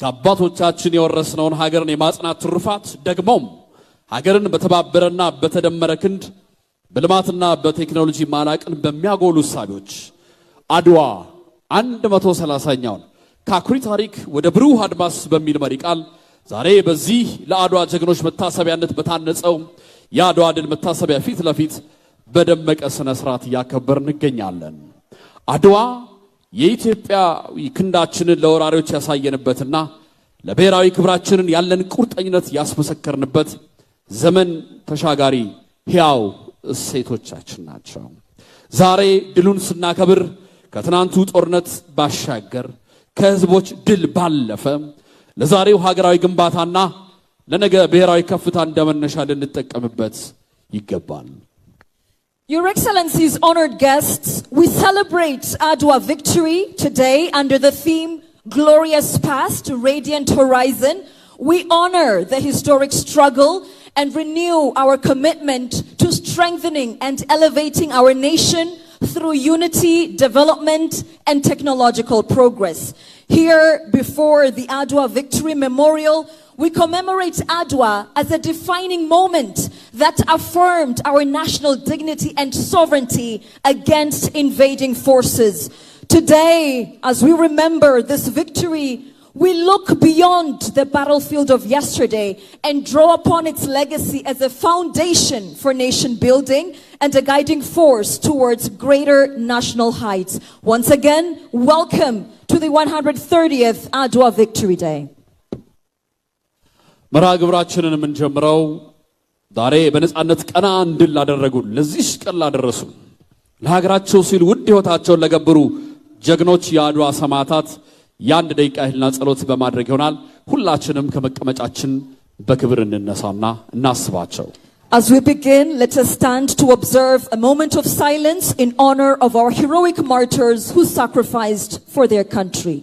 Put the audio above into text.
ከአባቶቻችን የወረስነውን ሀገርን የማጽናት ትሩፋት ደግሞም ሀገርን በተባበረና በተደመረ ክንድ በልማትና በቴክኖሎጂ ማላቅን በሚያጎሉ ሳቢዎች አድዋ 130ኛውን ከአኩሪ ታሪክ ወደ ብሩህ አድማስ በሚል መሪ ቃል ዛሬ በዚህ ለአድዋ ጀግኖች መታሰቢያነት በታነጸው የአድዋ ድል መታሰቢያ ፊት ለፊት በደመቀ ስነ ስርዓት ያከበርን እንገኛለን። አድዋ የኢትዮጵያ ክንዳችንን ለወራሪዎች ያሳየንበትና ለብሔራዊ ክብራችንን ያለን ቁርጠኝነት ያስመሰከርንበት ዘመን ተሻጋሪ ሕያው እሴቶቻችን ናቸው። ዛሬ ድሉን ስናከብር ከትናንቱ ጦርነት ባሻገር ከህዝቦች ድል ባለፈ ለዛሬው ሀገራዊ ግንባታና ለነገ ብሔራዊ ከፍታ እንደመነሻ ልንጠቀምበት ይገባል። Your Excellencies, honored guests, we celebrate Adwa victory today under the theme Glorious Past, Radiant Horizon. We honor the historic struggle and renew our commitment to strengthening and elevating our nation through unity, development, and technological progress. Here, before the Adwa Victory Memorial, we commemorate Adwa as a defining moment that affirmed our national dignity and sovereignty against invading forces. Today, as we remember this victory, we look beyond the battlefield of yesterday and draw upon its legacy as a foundation for nation building and a guiding force towards greater national heights. Once again, welcome to the 130th Adwa Victory Day. መርሃ ግብራችንን የምንጀምረው ዛሬ በነጻነት ቀና እንድል ላደረጉን ለዚህ ቀን ላደረሱ ለሀገራቸው ሲሉ ውድ ሕይወታቸውን ለገበሩ ጀግኖች የአድዋ ሰማዕታት የአንድ ደቂቃ ህልና ጸሎት በማድረግ ይሆናል። ሁላችንም ከመቀመጫችን በክብር እንነሳና እናስባቸው። As we begin, let us stand to observe a moment of silence in honor of our heroic martyrs who sacrificed for their country.